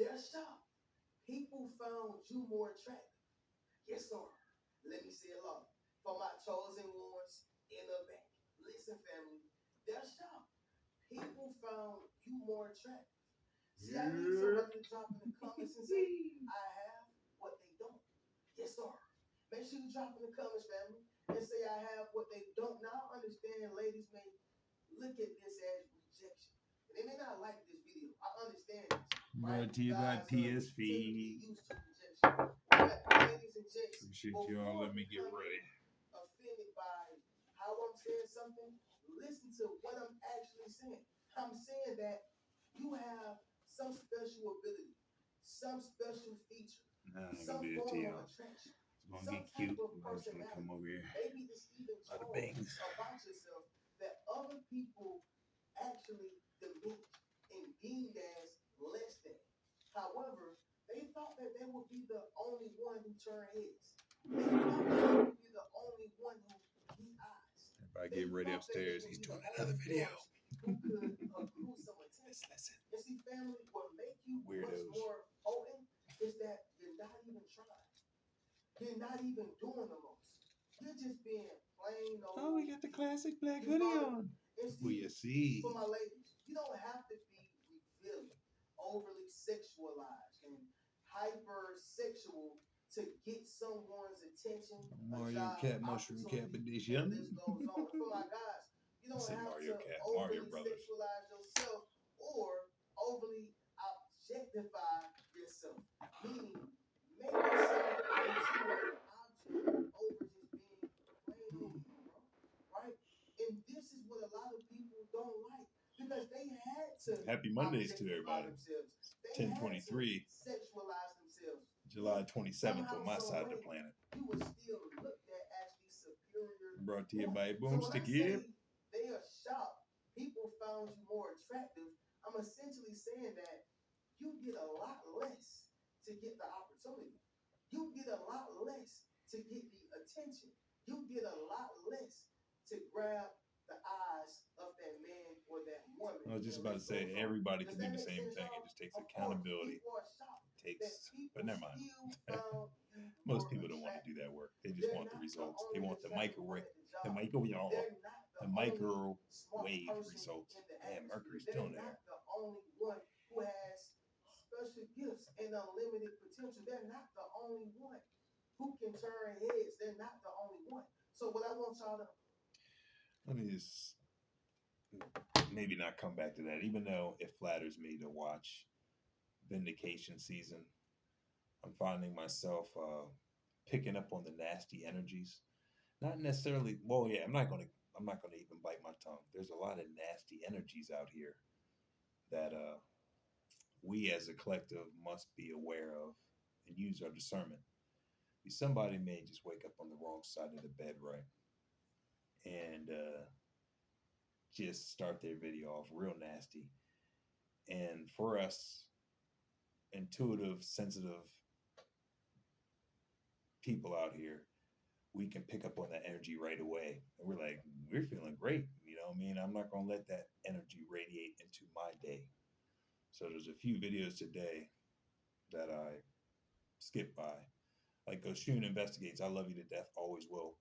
They're shocked. People found you more attractive. Yes, sir. Let me say it loud. For my chosen ones in the back. Listen, family. They're shocked. People found you more attractive. See, I need somebody to drop in the comments and say, I have what they don't. Yes, sir. Make sure you drop in the comments, family, and say, I have what they don't. Now, I understand ladies may look at this as rejection. And they may not like this video. I understand this. Right? Brought to you by PSV. Used to rejection. But, ladies and gents, Appreciate y'all. Let me get ready. Offended by how I'm saying something, listen to what I'm actually saying. I'm saying that you have some special ability, some special feature, some form of attraction, It's gonna some get type cute. of I'm just gonna personality. come over here. Maybe it's even A lot of charm bangs. about yourself that other people actually diminish and deemed as less than. However, they thought that they would be the only one who turned heads. They thought that they would be the only one who beat eyes. Everybody get ready upstairs. He's doing another video. Who could accrue some attention. Listen. And see, family, what make you Weirdos. much more potent is that you're not even trying. You're not even doing the most. You're just being plain old. Oh, we got the classic black hoodie on. Who you see? For my ladies, you don't have to be revealing, overly sexualized, and hypersexual to get someone's attention. Mario Cat Mushroom Cap Edition. This goes on. For my guys, you don't have Mario to Cat, overly Mario Brothers. sexualize yourself or overly objectify yourself. Meaning, make yourself into an object over just being plain old you, bro. Right? And this is what a lot of people don't like because they had to. Happy Mondays to everybody. 10/23. Sexualize themselves. July 27th on my side of the planet. You were still looked at as the superior. Brought to you by So when I Boomstick. say they are shocked, people found you more attractive, I'm essentially saying that you did a lot less to get the opportunity. You did a lot less to get the attention. You did a lot less to grab the eyes of that man or that woman. I was just about to say everybody can do the same thing. It just takes accountability. It takes, but never mind. Most people don't want to do that work. They just want the results. They want the microwave results. And Mercury's still there. They're not the only one who has special gifts and unlimited potential. They're not the only one who can turn heads. They're not the only one. So what I want y'all to let me just maybe not come back to that, even though it flatters me to watch Vindication season. I'm finding myself picking up on the nasty energies. Not necessarily. Well, yeah, I'm not gonna even bite my tongue. There's a lot of nasty energies out here that we as a collective must be aware of and use our discernment. Somebody may just wake up on the wrong side of the bed, right? And just start their video off real nasty. And for us, intuitive, sensitive people out here, we can pick up on that energy right away. And we're like, we're feeling great. You know what I mean? I'm not going to let that energy radiate into my day. So there's a few videos today that I skipped by. Like Oshun Investigates, I love you to death, always will.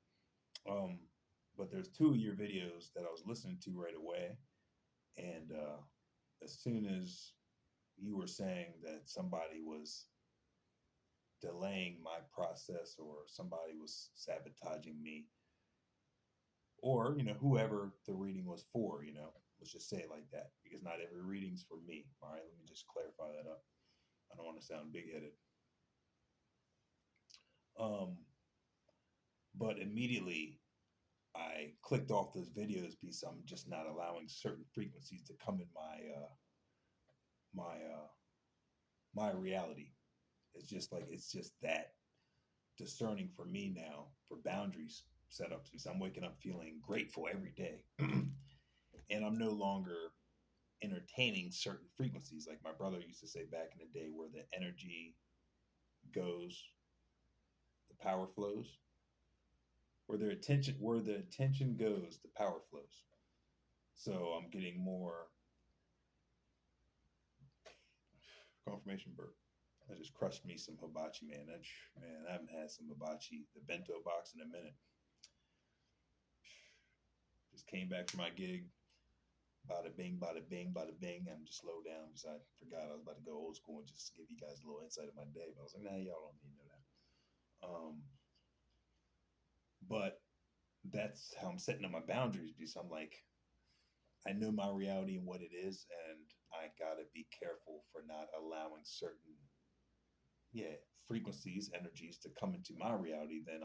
But there's 2 of your videos that I was listening to right away. And as soon as you were saying that somebody was delaying my process or somebody was sabotaging me, or, whoever the reading was for, let's just say it like that, because not every reading's for me. All right, let me just clarify that up. I don't want to sound big-headed. But immediately I clicked off those videos because I'm just not allowing certain frequencies to come in my reality. It's just that discerning for me now for boundaries set up. So I'm waking up feeling grateful every day. And I'm no longer entertaining certain frequencies. Like my brother used to say back in the day, where the energy goes, the power flows. Where the attention goes, the power flows. So I'm getting more confirmation burp. I just crushed me some hibachi, man. Man, I haven't had some hibachi, the bento box, in a minute. Just came back from my gig. Bada bing, bada bing, bada bing. I'm just slow down because I forgot I was about to go old school and just give you guys a little insight of my day. But I was like, nah, y'all don't need to know that. But that's how I'm setting up my boundaries, because I'm like, I know my reality and what it is, and I gotta be careful for not allowing certain, frequencies, energies to come into my reality. Then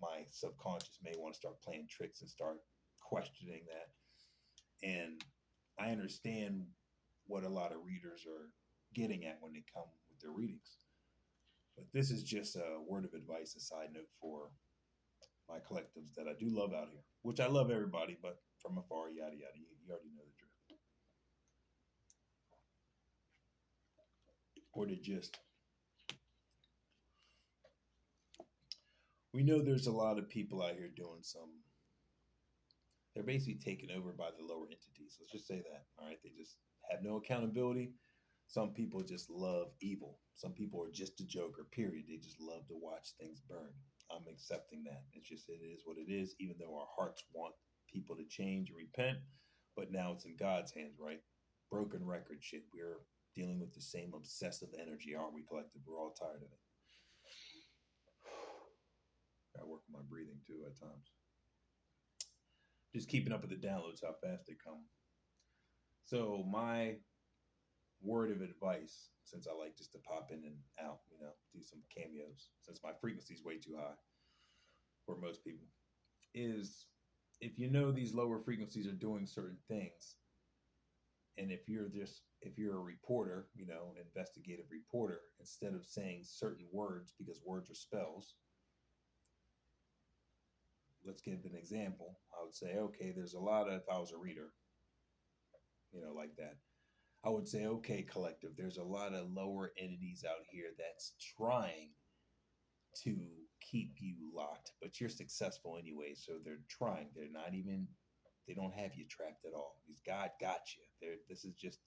my subconscious may want to start playing tricks and start questioning that. And I understand what a lot of readers are getting at when they come with their readings. But this is just a word of advice, a side note for my collectives that I do love out here, which I love everybody, but from afar, yada yada. You already know the drift or the gist. We know there's a lot of people out here doing some. They're basically taken over by the lower entities. Let's just say that. All right, they just have no accountability. Some people just love evil. Some people are just a joker, period. They just love to watch things burn. I'm accepting that. It's just, it is what it is, even though our hearts want people to change and repent. But now it's in God's hands, right? Broken record shit. We're dealing with the same obsessive energy, aren't we, collective? We're all tired of it. I work on my breathing too at times. Just keeping up with the downloads, how fast they come. So my word of advice, since I like just to pop in and out, do some cameos, since my frequency is way too high for most people, is if you know these lower frequencies are doing certain things, and if you're a reporter, investigative reporter, instead of saying certain words, because words are spells, let's give an example. I would say, okay, there's a lot of, if I was a reader, like that, I would say, okay, collective, there's a lot of lower entities out here that's trying to keep you locked, but you're successful anyway. So they're trying. They don't have you trapped at all. Because God got you. This is just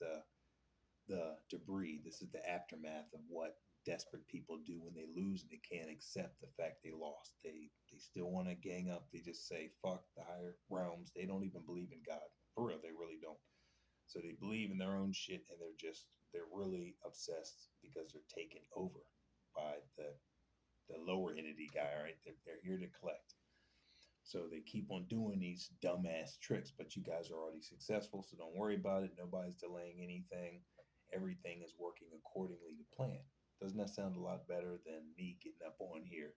the debris. This is the aftermath of what desperate people do when they lose and they can't accept the fact they lost. They still want to gang up. They just say, fuck the higher realms. They don't even believe in God. For real, they really don't. So they believe in their own shit, and they're really obsessed because they're taken over by the lower entity guy, right? They're here to collect. So they keep on doing these dumbass tricks, but you guys are already successful, so don't worry about it. Nobody's delaying anything. Everything is working accordingly to plan. Doesn't that sound a lot better than me getting up on here?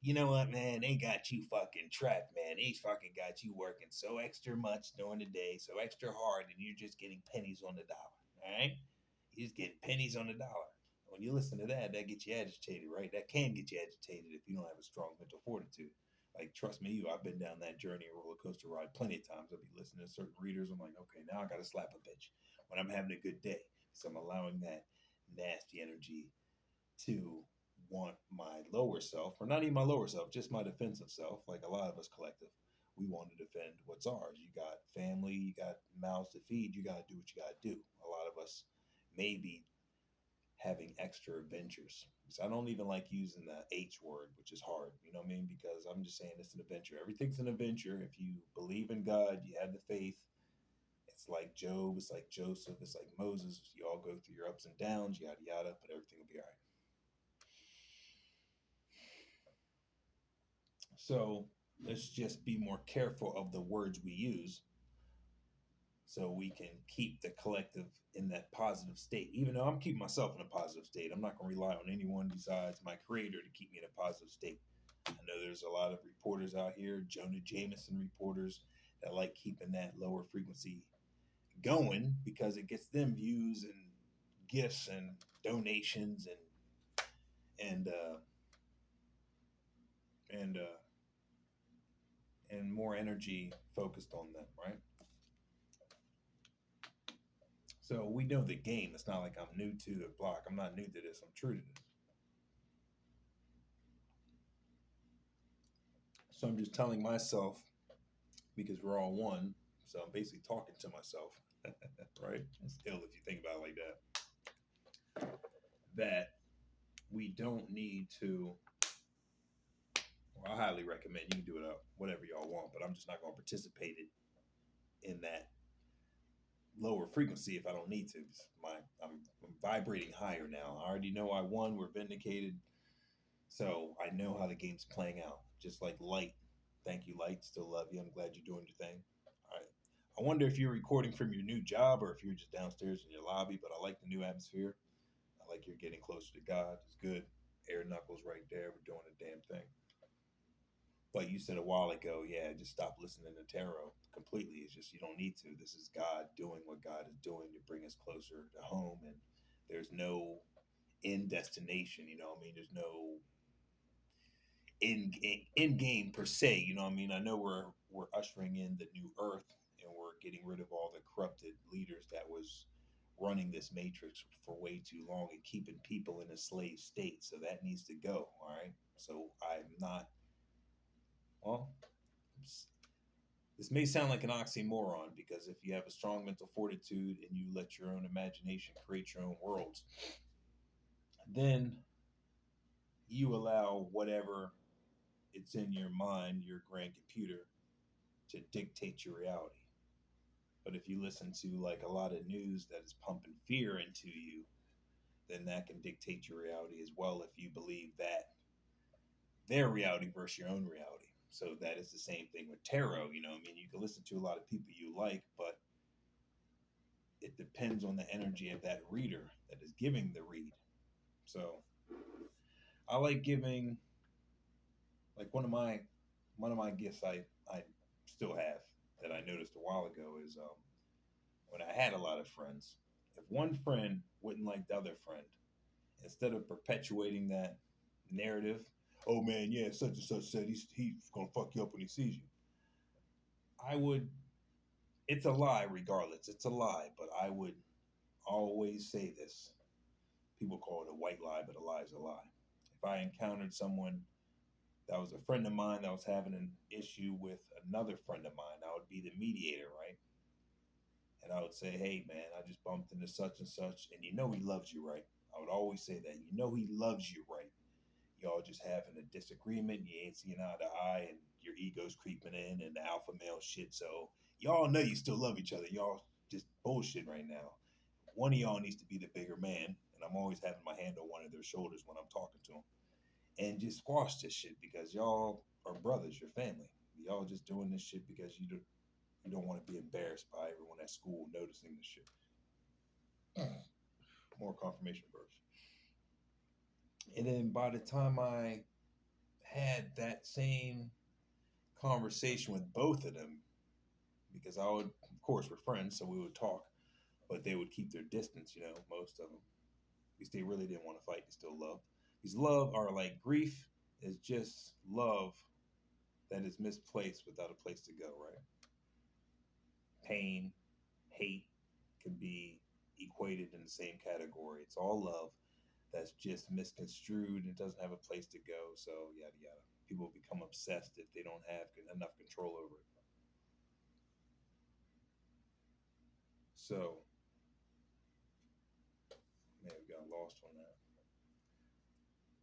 You know what, man? They got you fucking trapped, man. They fucking got you working so extra much during the day, so extra hard, and you're just getting pennies on the dollar, all right? You're just getting pennies on the dollar. When you listen to that, that gets you agitated, right? That can get you agitated if you don't have a strong mental fortitude. Like, trust me, I've been down that journey, a roller coaster ride, plenty of times. I'll be listening to certain readers. I'm like, okay, now I got to slap a bitch when I'm having a good day. So I'm allowing that nasty energy to want my lower self, or not even my lower self, just my defensive self. Like a lot of us collective, we want to defend what's ours. You got family, you got mouths to feed, you got to do what you got to do. A lot of us may be having extra adventures. So I don't even like using the H word, which is hard, you know what I mean? Because I'm just saying it's an adventure. Everything's an adventure. If you believe in God, you have the faith. It's like Job, it's like Joseph, it's like Moses. You all go through your ups and downs, yada yada, but everything will be all right. So let's just be more careful of the words we use so we can keep the collective in that positive state. Even though I'm keeping myself in a positive state, I'm not going to rely on anyone besides my creator to keep me in a positive state. I know there's a lot of reporters out here, Jonah Jameson reporters, that like keeping that lower frequency going because it gets them views and gifts and donations and and uh, and more energy focused on them, right? So we know the game. It's not like I'm new to the block. I'm not new to this. I'm true to this. So I'm just telling myself, because we're all one. So I'm basically talking to myself, right? It's ill if you think about it like that. that we don't need to. Well, I highly recommend you can do it up whatever y'all want, but I'm just not going to participate in that lower frequency if I don't need to. I'm vibrating higher now. I already know I won. We're vindicated. So I know how the game's playing out. Just like Light. Thank you, Light. Still love you. I'm glad you're doing your thing. All right. I wonder if you're recording from your new job or if you're just downstairs in your lobby, but I like the new atmosphere. I like you're getting closer to God. It's good. Air knuckles right there. We're doing the damn thing. But you said a while ago, yeah, just stop listening to tarot completely. It's just you don't need to. This is God doing what God is doing to bring us closer to home, and there's no end destination. You know what I mean? There's no in game per se. You know what I mean? I know we're ushering in the new earth, and we're getting rid of all the corrupted leaders that was running this matrix for way too long and keeping people in a slave state. So that needs to go. All right. So I'm not. Well, this may sound like an oxymoron because if you have a strong mental fortitude and you let your own imagination create your own worlds, then you allow whatever it's in your mind, your grand computer, to dictate your reality. But if you listen to like a lot of news that is pumping fear into you, then that can dictate your reality as well if you believe that their reality versus your own reality. So that is the same thing with tarot. You know, I mean, you can listen to a lot of people you like, but it depends on the energy of that reader that is giving the read. So I like giving, like one of my gifts I still have that I noticed a while ago is when I had a lot of friends, if one friend wouldn't like the other friend, instead of perpetuating that narrative, oh man, yeah, such and such said he's gonna fuck you up when he sees you. I would. It's a lie, regardless. It's a lie, but I would always say this. People call it a white lie, but a lie is a lie. If I encountered someone that was a friend of mine that was having an issue with another friend of mine, I would be the mediator, right? And I would say, hey, man, I just bumped into such and such, and you know he loves you, right? I would always say that. You know he loves you, right? Y'all just having a disagreement, you ain't seeing eye to eye, and your ego's creeping in and the alpha male shit. So y'all know you still love each other. Y'all just bullshit right now. One of y'all needs to be the bigger man, and I'm always having my hand on one of their shoulders when I'm talking to them. And just squash this shit because y'all are brothers, your family. Y'all just doing this shit because you don't want to be embarrassed by everyone at school noticing this shit. More confirmation verse. And then by the time I had that same conversation with both of them, because I would, of course, we're friends, so we would talk, but they would keep their distance, you know, most of them. Because they really didn't want to fight, they still love. Because love, or like grief, is just love that is misplaced without a place to go, right? Pain, hate can be equated in the same category. It's all love that's just misconstrued and doesn't have a place to go. So yada yada. People become obsessed if they don't have enough control over it. So, man, we got lost on that.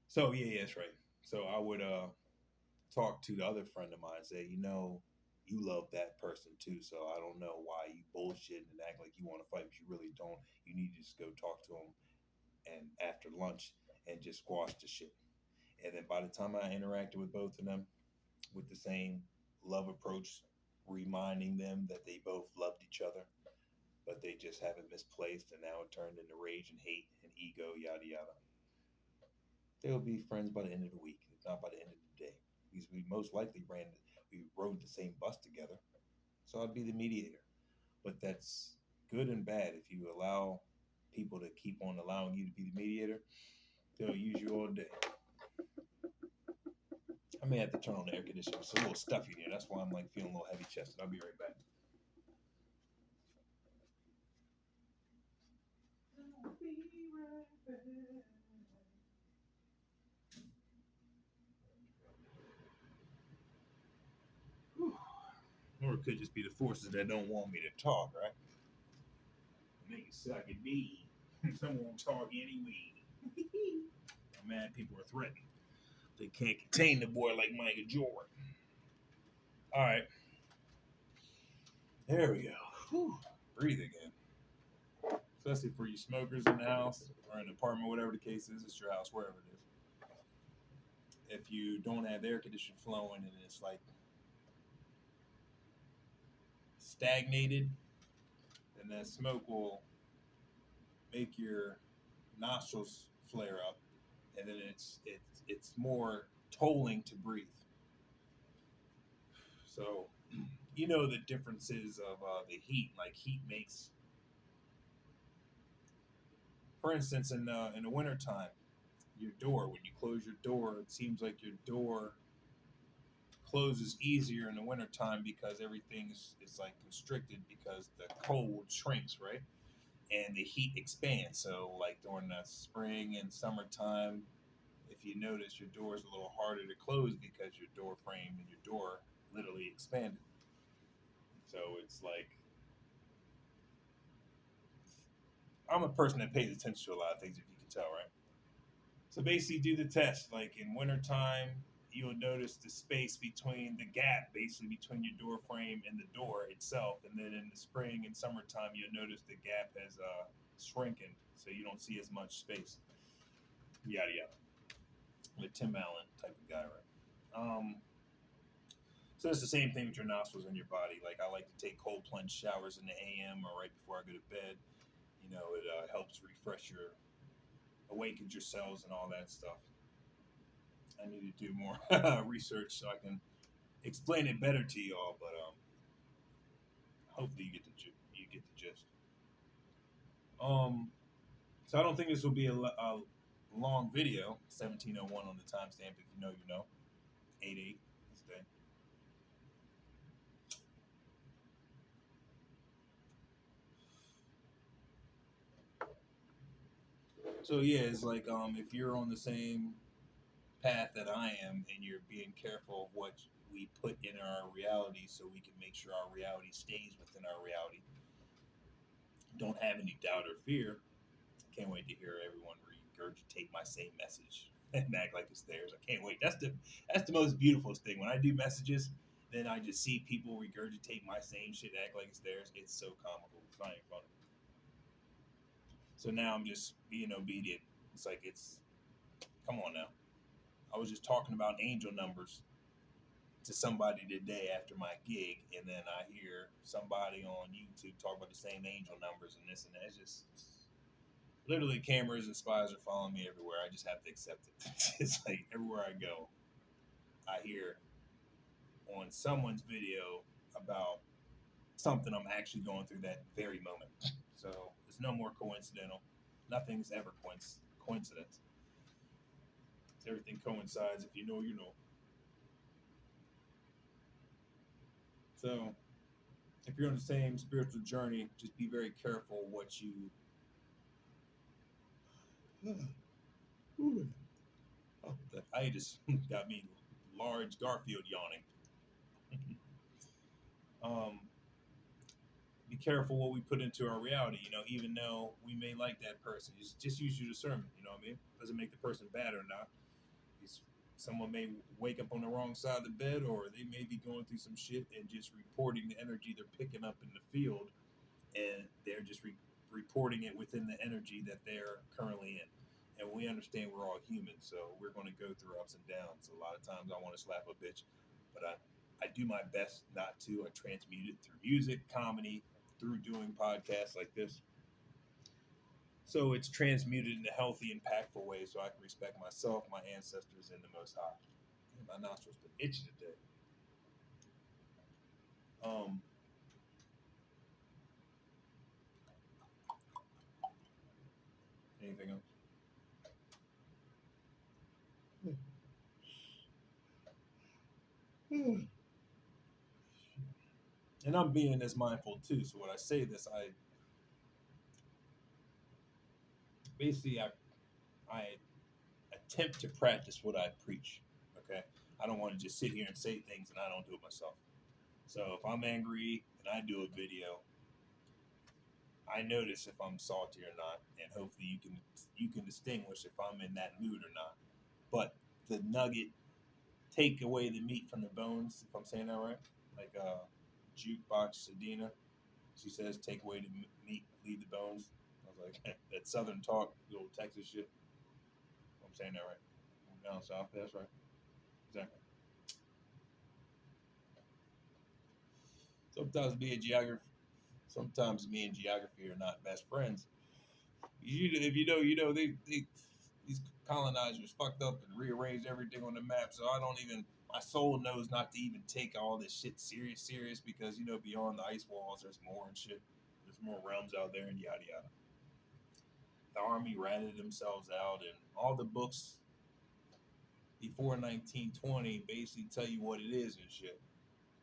So yeah, that's right. So I would talk to the other friend of mine, say, you know, you love that person too. So I don't know why you bullshit and act like you want to fight, but you really don't. You need to just go talk to them and after lunch and just squash the shit. And then by the time I interacted with both of them with the same love approach, reminding them that they both loved each other, but they just haven't misplaced, and now it turned into rage and hate and ego, yada yada. They'll be friends by the end of the week, if not by the end of the day, because we most likely we rode the same bus together. So I'd be the mediator. But that's good and bad. If you allow people to keep on allowing you to be the mediator, they'll use you all day. I may have to turn on the air conditioner. It's a little stuffy here. That's why I'm like feeling a little heavy chested. I'll be right back. Or it could just be the forces that don't want me to talk, right? Make it suck at me. Someone won't talk anyway. Mad people are threatened. They can't contain the boy like Michael Jordan. All right. There we go. Whew. Breathe again. Especially for you smokers in the house or in an apartment, whatever the case is. It's your house, wherever it is. If you don't have air conditioning flowing and it's like stagnated, then that smoke will make your nostrils flare up, and then it's more tolling to breathe. So, you know the differences of the heat. Like heat makes, for instance, in the wintertime, your door, when you close your door, it seems like your door closes easier in the wintertime because everything is like constricted because the cold shrinks, right? And the heat expands. So like during the spring and summertime, if you notice, your door is a little harder to close because your door frame and your door literally expanded. So it's like, I'm a person that pays attention to a lot of things, if you can tell, right? So basically, do the test. Like in wintertime, you'll notice the space between the gap, basically between your door frame and the door itself. And then in the spring and summertime, you'll notice the gap has shrinking, so you don't see as much space. Yada yada. The Tim Allen type of guy, right? So it's the same thing with your nostrils and your body. Like I like to take cold plunge showers in the AM or right before I go to bed. You know, it helps refresh awakens your cells and all that stuff. I need to do more research so I can explain it better to y'all. But hopefully you get the gist. So I don't think this will be a long video. 17:01 on the timestamp. If you know, you know. 88. This day. So yeah, it's like if you're on the same path that I am, and you're being careful of what we put in our reality, so we can make sure our reality stays within our reality. Don't have any doubt or fear. Can't wait to hear everyone regurgitate my same message and act like it's theirs. I can't wait. That's the most beautiful thing. When I do messages, then I just see people regurgitate my same shit, act like it's theirs. It's so comical. It's not even funny. So now I'm just being obedient. It's like come on now. I was just talking about angel numbers to somebody today after my gig, and then I hear somebody on YouTube talk about the same angel numbers and this and that. It's just literally cameras and spies are following me everywhere. I just have to accept it. It's like everywhere I go, I hear on someone's video about something I'm actually going through that very moment. So it's no more coincidental. Nothing's ever coincidence. Everything coincides. If you know, you know. So if you're on the same spiritual journey, just be very careful what you. Oh, the itis got me large Garfield yawning. um, be careful what we put into our reality. You know, even though we may like that person, just use your discernment. You know what I mean? Doesn't make the person bad or not. Someone may wake up on the wrong side of the bed, or they may be going through some shit and just reporting the energy they're picking up in the field, and they're just reporting it within the energy that they're currently in. And we understand we're all human, so we're going to go through ups and downs. A lot of times I want to slap a bitch, but I do my best not to. I transmute it through music, comedy, through doing podcasts like this. So it's transmuted in a healthy, impactful way so I can respect myself, my ancestors, and the Most High. And my nostrils been itchy today. Um, Anything else? And I'm being as mindful too. So when I say this, I basically I attempt to practice what I preach. Okay, I don't want to just sit here and say things and I don't do it myself. So if I'm angry and I do a video, I notice if I'm salty or not, and hopefully you can distinguish if I'm in that mood or not. But the nugget, take away the meat from the bones, if I'm saying that right, like Jukebox Sedina, she says, take away the meat, leave the bones. I was like, that Southern talk, the old Texas shit. I'm saying that right. I'm down south, that's right. Exactly. Sometimes me and geography are not best friends. If you know, you know. They these colonizers fucked up and rearranged everything on the map. So I don't even. My soul knows not to even take all this shit serious because beyond the ice walls, there's more and shit. There's more realms out there and yada yada. The army ratted themselves out, and all the books before 1920 basically tell you what it is and shit.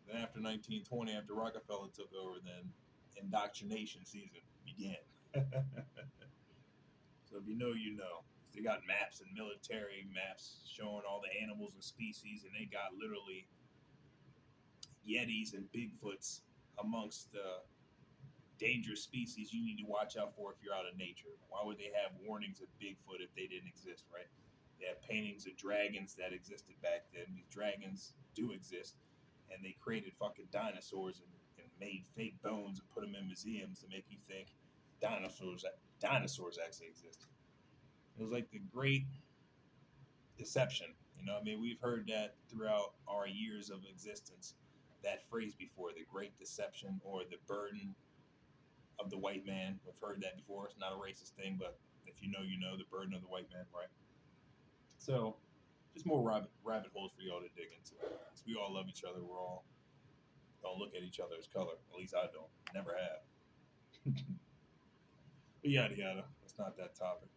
Then after 1920, after Rockefeller took over, then indoctrination season began. So if you know, you know. They got maps and military maps showing all the animals and species, and they got literally Yetis and Bigfoots amongst the dangerous species you need to watch out for if you're out in nature. Why would they have warnings of Bigfoot if they didn't exist, right? They have paintings of dragons that existed back then. These dragons do exist, and they created fucking dinosaurs and made fake bones and put them in museums to make you think dinosaurs actually existed. It was like the great deception. I mean, we've heard that throughout our years of existence. That phrase before, the great deception or the burden of the white man. We've heard that before. It's not a racist thing, but if you know, you know the burden of the white man, right? So, just more rabbit holes for y'all to dig into. Because we all love each other. We're all don't look at each other as color. At least I don't. Never have. But yada yada. That's not that topic.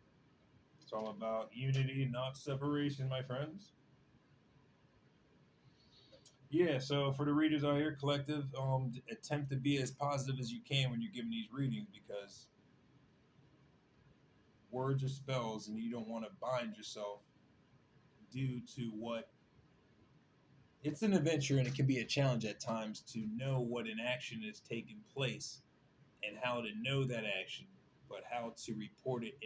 It's all about unity, not separation, my friends. Yeah, so for the readers out here, collective, attempt to be as positive as you can when you're giving these readings because words are spells and you don't want to bind yourself due to what it's an adventure and it can be a challenge at times to know what an action is taking place and how to know that action, but how to report it in